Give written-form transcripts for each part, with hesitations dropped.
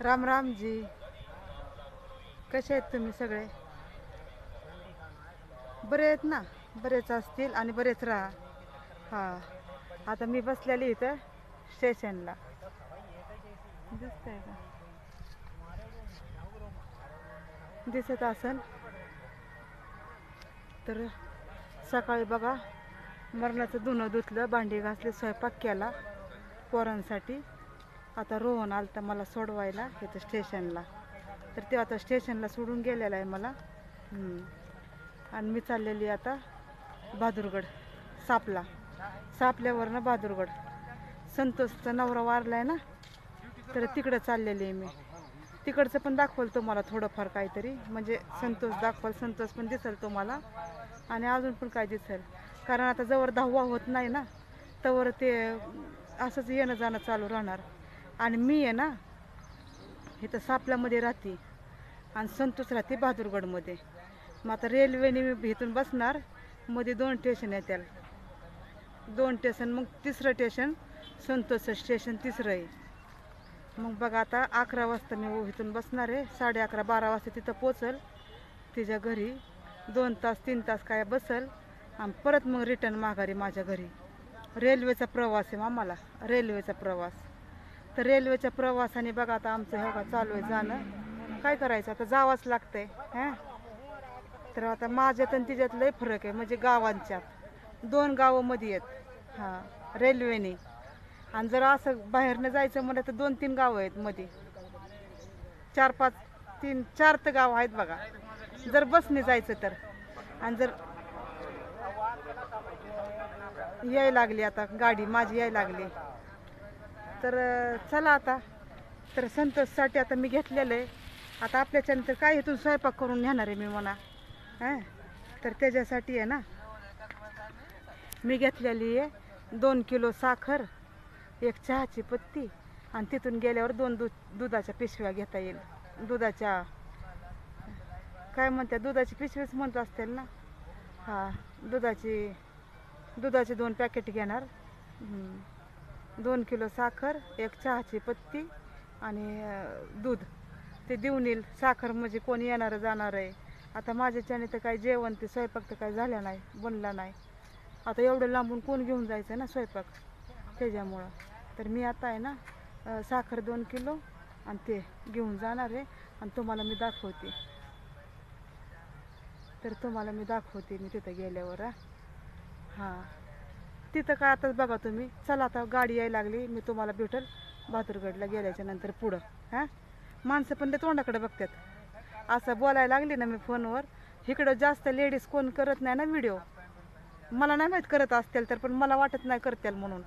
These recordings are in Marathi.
राम राम जी. कसे आहेत तुम्ही सगळे? बरे आहेत ना? बरेच असतील आणि बरेच राहा. हां, आता मी बसलेली इथं स्टेशनला. दिसतंय का? दिसत असेल तर. सकाळी बघा मरणाचं धुणं धुतलं, भांडी घासले, स्वयंपाक केला पोरांसाठी. आता रोहन आलता मला सोडवायला इथं स्टेशनला, तर ते आता स्टेशनला सोडून गेलेला आहे मला. आणि मी चाललेली आता बहादूरगड सापला. सापल्यावरनं बहादूरगड. संतोषचा नवरा वारला आहे ना, तर तिकडं चाललेली आहे मी. तिकडचं पण दाखवलं तुम्हाला थोडंफार काहीतरी, म्हणजे संतोष दाखवाल, संतोष पण दिसेल तुम्हाला आणि अजून पण काय दिसेल. कारण आता जवळ 10वा होत नाही ना, तवर ते असंच येणं जाणं चालू राहणार. आणि मी आहे ना इथं सापल्यामध्ये राहते आणि संतोष राहते बहादूरगडमध्ये. मग आता रेल्वेने मी इथून बसणार, मध्ये 2 स्टेशन येतील, 2 स्टेशन, मग तिसरं स्टेशन संतोषचं स्टेशन तिसरं आहे. मग बघा आता 11 वाजता मी इथून बसणार आहे, 11:30-12 वाजता तिथं पोचल तिच्या घरी. 2 तास 3 तास काय बसल आणि परत मग रिटर्न माघारी माझ्या घरी. रेल्वेचा प्रवास आहे आम्हाला, रेल्वेचा प्रवास. तर रेल्वेच्या प्रवासाने बघा आता आमचं हे का चालू आहे जाणं. काय करायचं आता, जावंच लागतंय हां. तर आता माझ्यात आणि तिच्यात लय फरक आहे, म्हणजे गावांच्यात 2 गावामध्ये आहेत हां रेल्वेने. आणि जर असं बाहेरनं जायचं म्हणलं तर 2-3 गावं आहेत मध्ये, 4-5, 3-4 तर गाव आहेत बघा जर बसने जायचं तर. आणि जर यायला लागली आता गाडी माझी यायला लागली, तर चला आता. तर संतोषसाठी आता मी घेतलेलं आहे. आता आपल्याच्यानंतर काय इथून स्वयंपाक करून नेणार आहे मी म्हणा हां. तर त्याच्यासाठी आहे ना मी घेतलेली आहे 2 किलो साखर, 1 चहाची पत्ती आणि तिथून गेल्यावर 2 दुधाच्या पिशव्या घेता येईल. दुधाच्या काय म्हणतात, दुधाची पिशवीच म्हणत असतील ना. हां, दुधाचे 2 पॅकेट घेणार. 2 किलो साखर, 1 चहाची पत्ती आणि दूध ते देऊन येईल. साखर म्हणजे कोणी येणार जाणार आहे. आता माझ्याच्याने तर काय जेवण ते स्वयंपाक तर काय झाला नाही, बनला नाही. आता एवढं लांबून कोण घेऊन जायचं ना स्वयंपाक, त्याच्यामुळं. तर मी आता आहे ना साखर 2 किलो आणि ते घेऊन जाणार आहे आणि तुम्हाला मी दाखवते. तर तुम्हाला मी दाखवते मी तिथं गेल्यावर हां. तिथं काय आताच बघा तुम्ही. चला आता गाडी यायला लागली, मी तुम्हाला भेटल बहादूरगडला गेल्याच्या नंतर पुढं हां. माणसं पण ते तोंडाकडे बघतात. असं बोलायला लागली ना मी फोनवर, इकडं जास्त लेडीज कोण करत नाही ना व्हिडिओ. मला नाही माहीत करत असतील तर, पण मला वाटत नाही करतील म्हणून.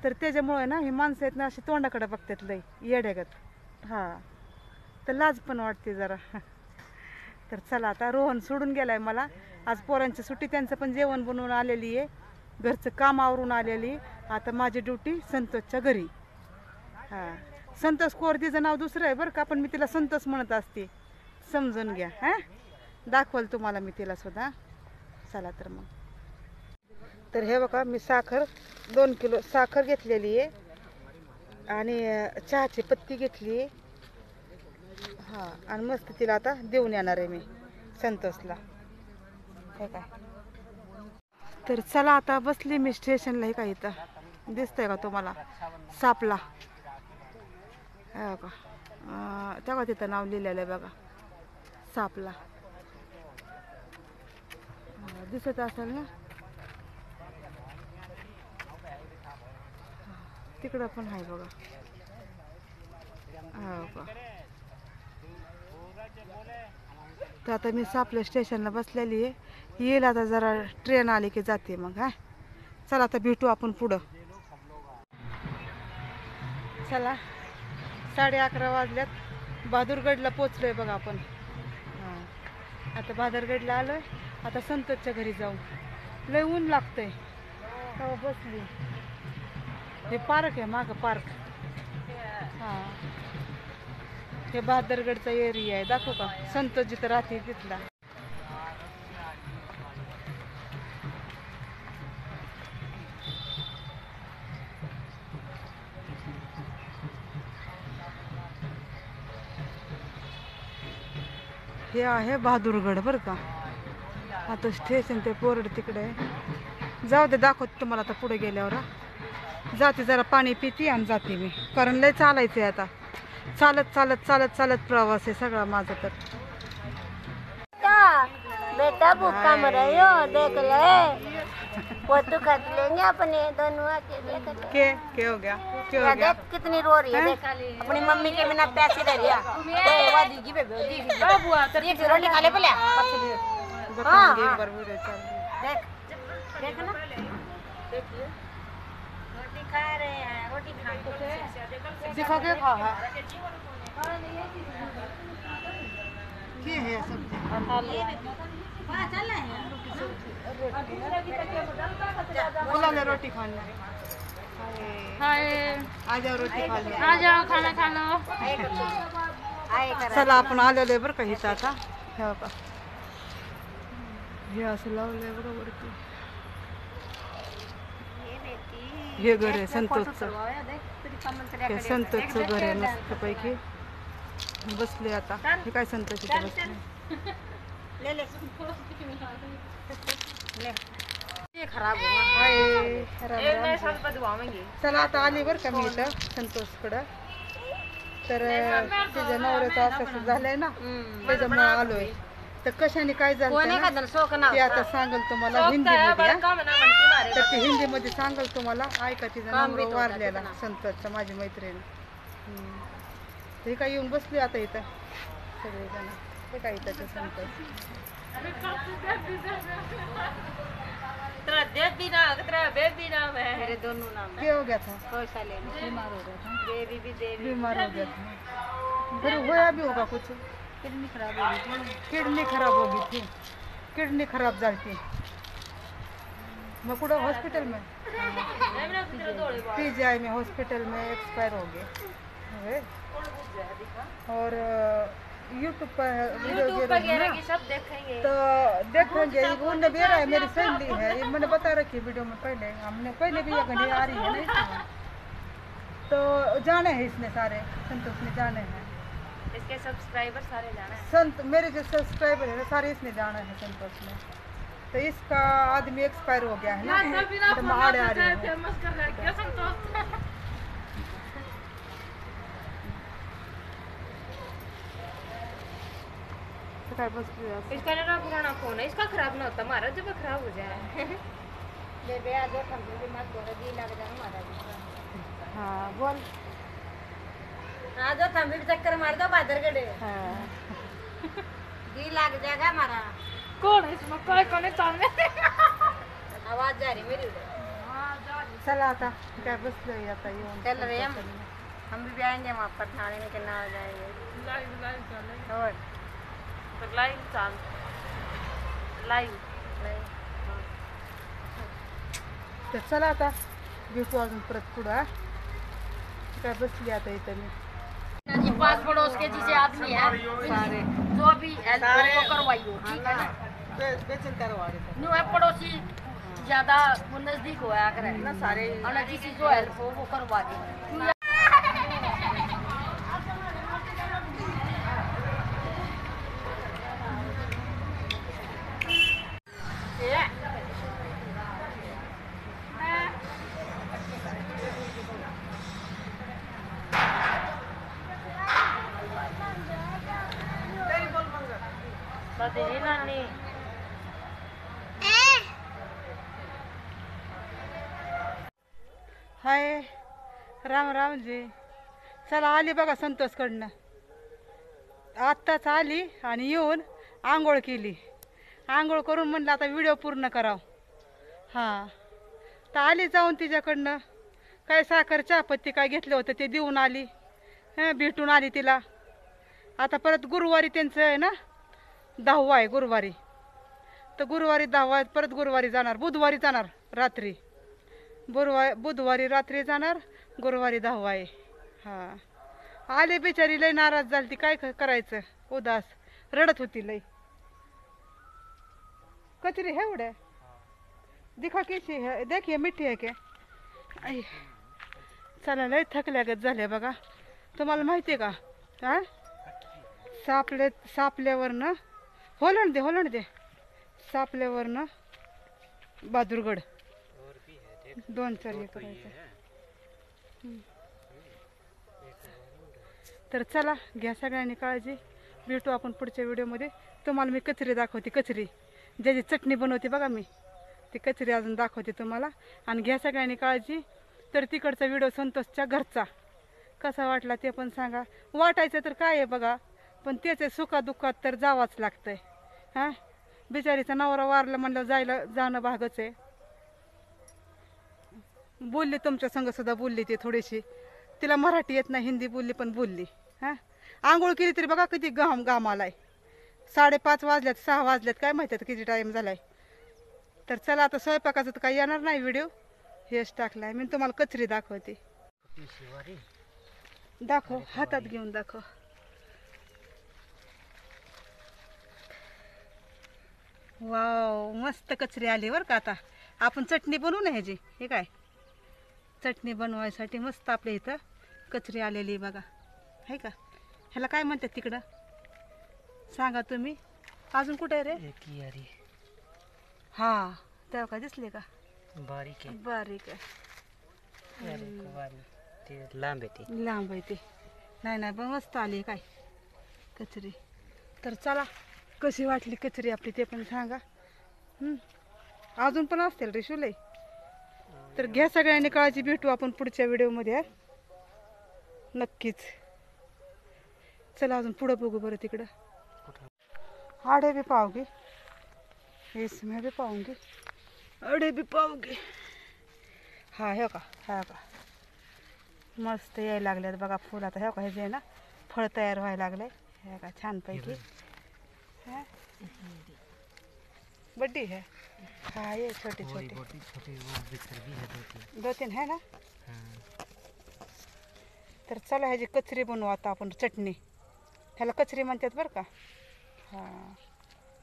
तर त्याच्यामुळे ना ही माणसं आहेत ना अशी तोंडाकडे बघतात लई येड्यागत हां. तर लाज पण वाटते जरा. तर चला आता रोहन सोडून गेलाय मला. आज पोरांची सुट्टी, त्यांचं पण जेवण बनवून आलेली आहे, घरचं काम आवरून आलेली. आता माझी ड्युटी संतोषच्या घरी हां. संतोष कोर तिचं नाव दुसरं आहे बरं का, पण मी तिला संतोष म्हणत असते, समजून घ्या हां. दाखवाल तुम्हाला मी तिला सुद्धा. चला तर मग. तर हे बघा मी साखर 2 किलो साखर घेतलेली आहे आणि चहाची पत्ती घेतली आहे हां. आणि मस्त तिला आता देऊन येणार आहे मी संतोषला, हे काय. तर चला आता बसली मी स्टेशनला. हे काय इथं दिसतंय का तुम्हाला सापला, हे बघा तेव्हा तिथं नाव लिहिलेलं आहे बघा सापला, दिसत असेल ना. तिकडं पण आहे बघा हो का. तर आता मी सापल्या स्टेशनला बसलेली आहे. येईल आता जरा ट्रेन आली की जाते मग हां. चला आता भेटू आपण पुढं. चला 11:30 वाजल्यात, बहादूरगडला पोचलोय बघा आपण हां. आता बहादूरगडला आलोय. आता संतोषच्या घरी जाऊ. लय ऊन लागतंय तेव्हा बसली. हे पार्क आहे मागं, पार्क हां. हे बहादूरगडचा एरिया आहे, दाखवू का संतोष जिथं राहते तिथला. हे आहे बहादूरगड बरं का. आता स्टेशन ते बोर्ड तिकडे आहे. जाऊ दे दाखवते तुम्हाला आता पुढे गेल्यावर. जाते जरा पाणी पिते आणि जाते मी, कारण लय चालायचं आहे आता. चालत चालत चालत चालत प्रवास आहे सगळा माझा तर. बेटा भूखा मर रही हो, देख ले फोटो खींच लेंगे अपने दोनों के. देख के हो गया, क्या हो गया? देख कितनी रो रही है, देख अपनी मम्मी के बिना पैसे दे रही है. वादी की बेबे दी देख रोटी खा ले पहले. बताऊंगी एक बार वीडियो चल. देख देख ना, देखिए रोटी खा रहे हैं, रोटी खा दिखा के खा है के है सब्जी. चल रहे हैं बोला ले रोटी खाने. हाय, आ जाओ रोटी खा ले. आ जाओ खाना खा लो. चला आपण आलेलो आहे बरं का इथं आता. हे बघा हे असं लावलंय बरोबर की. हे घर आहे संतोषचं. हे संतोषचं घर आहे मस्तपैकी. बसले आता. हे काय संतोष इथे बसले. ले ले ले ये खराब हो हाय राम राम. चला आता आली बरं का मी इथं संतोषकडं. तर तिच्या नवऱ्याचं असं झालंय ना, त्याच्यामुळे आलोय. तर कशाने काय झालं ते आता सांगल तुम्हाला हिंदीमध्ये. तर ते हिंदीमध्ये सांगल तुम्हाला. ऐका तिचा नवरा वारलेला संतोषचा, माझी मैत्रीण. ते काय येऊन बसले आता इथं सगळेजण. ते काय इथं संतोष. तेरा देव भी नाम, तेरा बेब भी नाम है. मेरे दोनों नाम क्या हो गया था? कौशल्य बीमार हो गया था. देवी भी देवी. बीमार हो गया था. फिर होया भी होगा कुछ. किडनी खराब हो गई थी. किडनी खराब हो गई थी. किडनी खराब झाली थी. मैं कुछ हॉस्पिटल में PGI में हॉस्पिटल में एक्सपायर हो गए. और यूट्यूब पर वीडियो वगैरह की सब देखेंगे. तो देखेंगे. उन्होंने भी है, मेरी सहेली है, ये मैंने बता रखी वीडियो में पहले. हमने पहले भी ये घड़ी आ रही है ना इसमें. तो जाने हैं इसने सारे. संतोष ने जाने हैं. इसके सब्सक्राइबर सारे जाना है. संत मेरे जो सब्सक्राइबर है सारे इसने जाना है संतोष ने. तो इसका आदमी एक्सपायर हो गया है ना, तो महाड़े आ रही है. फेमस कर रहा है क्या संतोष? इसका ना पुराना फोन है, इसका खराब ना होता हमारा जब खराब हो जाए. बेबे आ जाओ, ठंडे भी मत बोलो, दी लग जाए हमारा. हाँ बोल. आ जाओ, हम भी चक्कर मार दो बादर गड़े. हाँ दी लग जाएगा हमारा. कौन है इसमें? कोई कोने सामने आवाज जा रही मेरी. चला आता काय बसलोय आता येऊन. चल रहे हम भी आएंगे वहाँ पर थाने में कितना हो जाएंगे. लाइव चल और तर लाईव्ह चाल लाईव्ह. तर चला आता भेटू अजून परत पुढं. काय बसली आता इथं मी. जी 5 पड़ोस के जिसे आदमी है सारे जो भी हेल्प वो करवाई हो, ठीक है ना. बेचन करवा रहे न्यू है पड़ोसी ज्यादा वो नजदीक होया करे ना सारे. और किसी जो हेल्प हो वो करवा दे. नानी हाय राम राम जी. चला आली बघा संतोषकडनं. आत्ताच आली आणि येऊन आंघोळ केली. आंघोळ करून म्हणलं आता व्हिडिओ पूर्ण करावं. हां तर आली जाऊन तिच्याकडनं. काय साखर चहापत्ती काय घेतलं होतं ते देऊन आली. भेटून आली तिला. आता परत गुरुवारी त्यांचं आहे ना 10वा आहे गुरुवारी. तर गुरुवारी 10वा परत गुरुवारी जाणार. बुधवारी जाणार रात्री. बुधवारी रात्री जाणार. गुरुवारी 10वा आहे. हां आले बिचारी लय नाराज झाली ती. काय करायचं उदास रडत होती लय. कचरी है उड्या दिखा कैसी है. देखिए मिठी है क्या. चला लय थकल्यागत झाले बघा. तुम्हाला माहिती आहे का. हां सापल्यावरनं होलण दे सापल्यावरनं बहादूरगड 2-4 हे करायचं. तर चला घ्या सगळ्यांनी काळजी. भेटू आपण पुढच्या व्हिडिओमध्ये. तुम्हाला मी कचरी दाखवते, कचरी ज्याची चटणी बनवते बघा मी ती कचरी अजून दाखवते तुम्हाला. आणि घ्या सगळ्यांनी काळजी. तर तिकडचा व्हिडिओ संतोषच्या घरचा कसा वाटला ते पण सांगा. वाटायचं तर काय आहे बघा, पण त्याचे सुखादुःखात तर जावंच लागतंय. हां, बिचारीचा नवरा वारला म्हणलं जाणं भागच आहे. बोलली तुमच्या संगसुद्धा बोलली ती थोडीशी. तिला मराठी येत नाही, हिंदी बोलली पण बोलली. हां, आंघोळ केली तरी बघा किती घाम आलाय. 5:30 वाजल्यात 6 वाजल्यात काय माहिती आता किती टाईम झालाय. तर चला आता स्वयंपाकाचं तर काही येणार नाही व्हिडिओ, हेच टाकलाय मी. तुम्हाला कचरी दाखवते. दाखव, हातात घेऊन दाखव. वाव, मस्त कचरी आली बरं का. आता आपण चटणी बनवू ना ह्याची. हे काय चटणी बनवायसाठी मस्त आपल्या इथं कचरी आलेली बघा, आहे का. ह्याला काय म्हणतात तिकडं सांगा तुम्ही. अजून कुठे आहे रे. हा, तेव्हा काय दिसले का. बारीक आहे. बारीक आहे. ते लांब आहे. ते लांब आहे ते. नाही पण मस्त आली काय कचरी. तर चला कशी वाटली कचरी आपली ते पण सांगा. अजून पण असतील रे शुले. तर घ्या सगळ्यांनी काळजी. भेटू आपण पुढच्या व्हिडिओमध्ये नक्कीच. चला अजून पुढं बघू बरं तिकडं. आडे भी पाओगे, इसमें भी पाऊंगी, अडे भी पाओगे. हा हे का मस्त यायला लागल्यात बघा फुल. आता हे का हे जे ना फळ तयार व्हायला लागलंय. हे का छानपैकी. हा बड्डी है. हाँ ये छोटी छोटी 2-3 है ना. तर चला ह्याची कचरी बनवू आता आपण. चटणी ह्याला कचरी म्हणतात बरं का. हां.